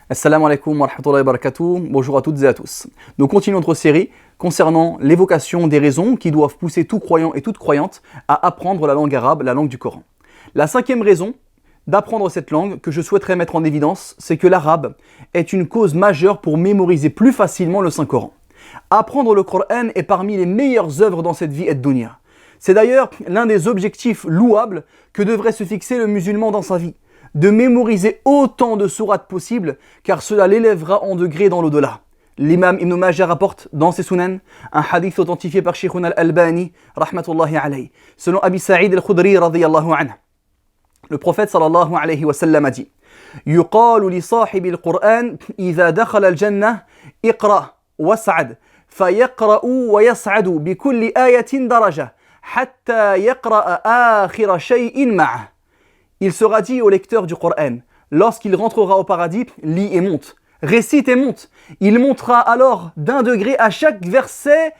Assalamu alaikum wa rahmatullahi wa barakatuh. Bonjour à toutes et à tous. Nous continuons notre série concernant l'évocation des raisons qui doivent pousser tout croyant et toute croyante à apprendre la langue arabe, la langue du Coran. La cinquième raison d'apprendre cette langue que je souhaiterais mettre en évidence, c'est que l'arabe est une cause majeure pour mémoriser plus facilement le Saint-Coran. Apprendre le Coran est parmi les meilleures œuvres dans cette vie et dunya. C'est d'ailleurs l'un des objectifs louables que devrait se fixer le musulman dans sa vie, de mémoriser autant de sourates possible, car cela l'élèvera en degré dans l'au-delà. L'imam Ibn Majah rapporte dans ses sunan un hadith authentifié par Sheikhun al-Albani, rahmatullahi alayhi, selon Abi Sa'id al-Khudri radiyallahu anhu. Le prophète sallallahu alayhi wa sallam a dit: يقال لصاحب القرآن إذا دخل الجنة اقرأ واسعد فيقرأ ويسعد بكل آية درجة حتى يقرأ آخر شيء معه. Il sera dit au lecteur du Coran, lorsqu'il rentrera au paradis, lis et monte, récite et monte. Il montera alors d'un degré à chaque verset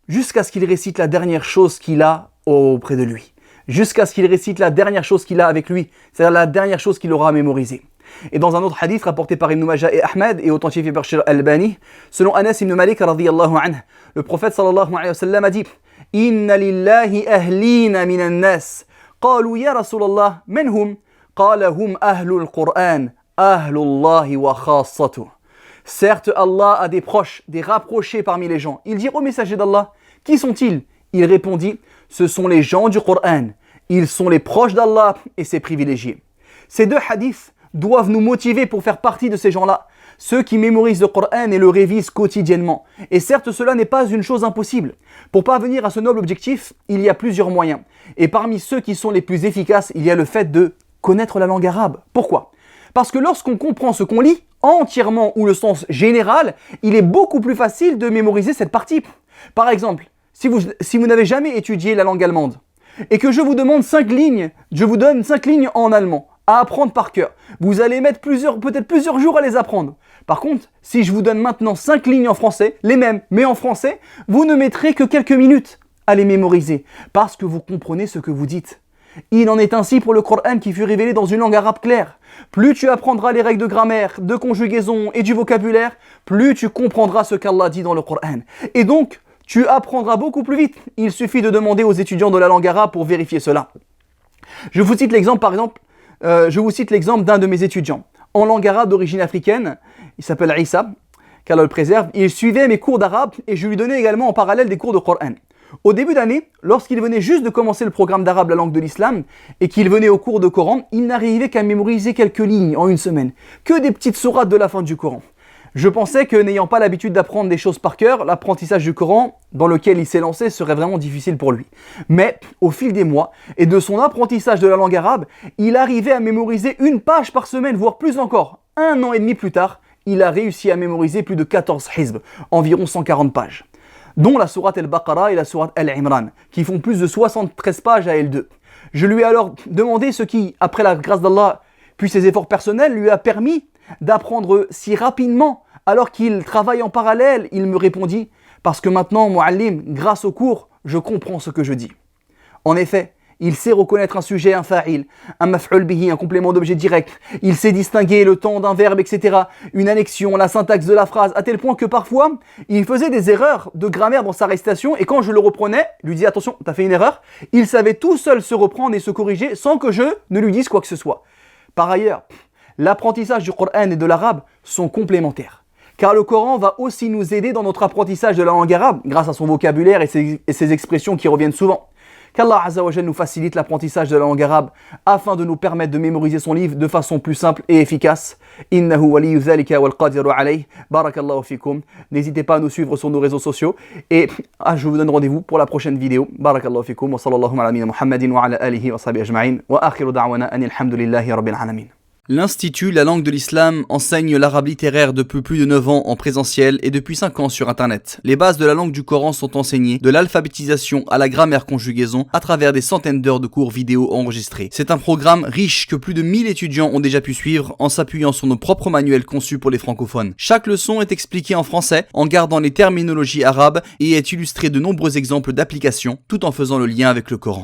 jusqu'à ce qu'il récite la dernière chose qu'il a auprès de lui. Jusqu'à ce qu'il récite la dernière chose qu'il a avec lui, c'est-à-dire la dernière chose qu'il aura mémorisée. Et dans un autre hadith rapporté par Ibn Majah et Ahmed et authentifié par Sheikh Al-Albani, selon Anas ibn Malik radiyallahu anhu, le prophète sallallahu alayhi wa sallam a dit: Inna lillahi ahlina minan nas. قالوا يا رسول الله من هم؟ قال هم أهل القرآن أهل الله وخاصته. Certes, Allah a des proches, des rapprochés parmi les gens. Il dit au messager d'Allah: qui sont-ils? Il répondit: ce sont les gens du Coran. Ils sont les proches d'Allah et ses privilégiés. Ces deux hadiths doivent nous motiver pour faire partie de ces gens-là, ceux qui mémorisent le Coran et le révisent quotidiennement. Et certes, cela n'est pas une chose impossible. Pour parvenir à ce noble objectif, il y a plusieurs moyens. Et parmi ceux qui sont les plus efficaces, il y a le fait de connaître la langue arabe. Pourquoi? Parce que lorsqu'on comprend ce qu'on lit entièrement ou le sens général, il est beaucoup plus facile de mémoriser cette partie. Par exemple, si vous n'avez jamais étudié la langue allemande et que je vous demande 5 lignes, je vous donne 5 lignes en allemand à apprendre par cœur, vous allez mettre peut-être plusieurs jours à les apprendre. Par contre, si je vous donne maintenant 5 lignes en français, les mêmes, mais en français, vous ne mettrez que quelques minutes à les mémoriser, parce que vous comprenez ce que vous dites. Il en est ainsi pour le Coran qui fut révélé dans une langue arabe claire. Plus tu apprendras les règles de grammaire, de conjugaison et du vocabulaire, plus tu comprendras ce qu'Allah dit dans le Coran. Et donc, tu apprendras beaucoup plus vite. Il suffit de demander aux étudiants de la langue arabe pour vérifier cela. Je vous cite l'exemple d'un de mes étudiants. En langue arabe d'origine africaine, il s'appelle Issa, qu'Allah le préserve. Il suivait mes cours d'arabe et je lui donnais également en parallèle des cours de Coran. Au début d'année, lorsqu'il venait juste de commencer le programme d'arabe, la langue de l'islam, et qu'il venait au cours de Coran, il n'arrivait qu'à mémoriser quelques lignes en une semaine, que des petites sourates de la fin du Coran. Je pensais que n'ayant pas l'habitude d'apprendre des choses par cœur, l'apprentissage du Coran dans lequel il s'est lancé serait vraiment difficile pour lui. Mais au fil des mois et de son apprentissage de la langue arabe, il arrivait à mémoriser une page par semaine, voire plus encore. 1 an et demi plus tard, il a réussi à mémoriser plus de 14 hizb, environ 140 pages, dont la sourate Al-Baqarah et la sourate Al-Imran, qui font plus de 73 pages à elles deux. Je lui ai alors demandé ce qui, après la grâce d'Allah, puis ses efforts personnels, lui a permis d'apprendre si rapidement, alors qu'il travaille en parallèle. Il me répondit: parce que maintenant, Mu'allim, grâce au cours, je comprends ce que je dis. En effet, il sait reconnaître un sujet, un fa'il, un maf'ul bihi, un complément d'objet direct. Il sait distinguer le temps d'un verbe, etc., une annexion, la syntaxe de la phrase, à tel point que parfois, il faisait des erreurs de grammaire dans sa récitation, et quand je le reprenais, lui disais: attention, t'as fait une erreur, il savait tout seul se reprendre et se corriger sans que je ne lui dise quoi que ce soit. Par ailleurs, l'apprentissage du Coran et de l'arabe sont complémentaires, car le Coran va aussi nous aider dans notre apprentissage de la langue arabe, grâce à son vocabulaire et ses expressions qui reviennent souvent. Qu'Allah Azza wa Jal nous facilite l'apprentissage de la langue arabe afin de nous permettre de mémoriser son livre de façon plus simple et efficace. Innahu waliyyu dhalika wal qadiru alayh. Barakallahu fikum. N'hésitez pas à nous suivre sur nos réseaux sociaux et je vous donne rendez-vous pour la prochaine vidéo. Barakallahu fikum wa sallallahu ala nabiyyina Muhammadin wa ala alihi wa sahbihi ajma'in wa akhiru da'wana anil hamdulillahi rabbil alamin. L'Institut La Langue de l'Islam enseigne l'arabe littéraire depuis plus de 9 ans en présentiel et depuis 5 ans sur Internet. Les bases de la langue du Coran sont enseignées, de l'alphabétisation à la grammaire conjugaison, à travers des centaines d'heures de cours vidéo enregistrés. C'est un programme riche que plus de 1000 étudiants ont déjà pu suivre en s'appuyant sur nos propres manuels conçus pour les francophones. Chaque leçon est expliquée en français en gardant les terminologies arabes et est illustrée de nombreux exemples d'applications tout en faisant le lien avec le Coran.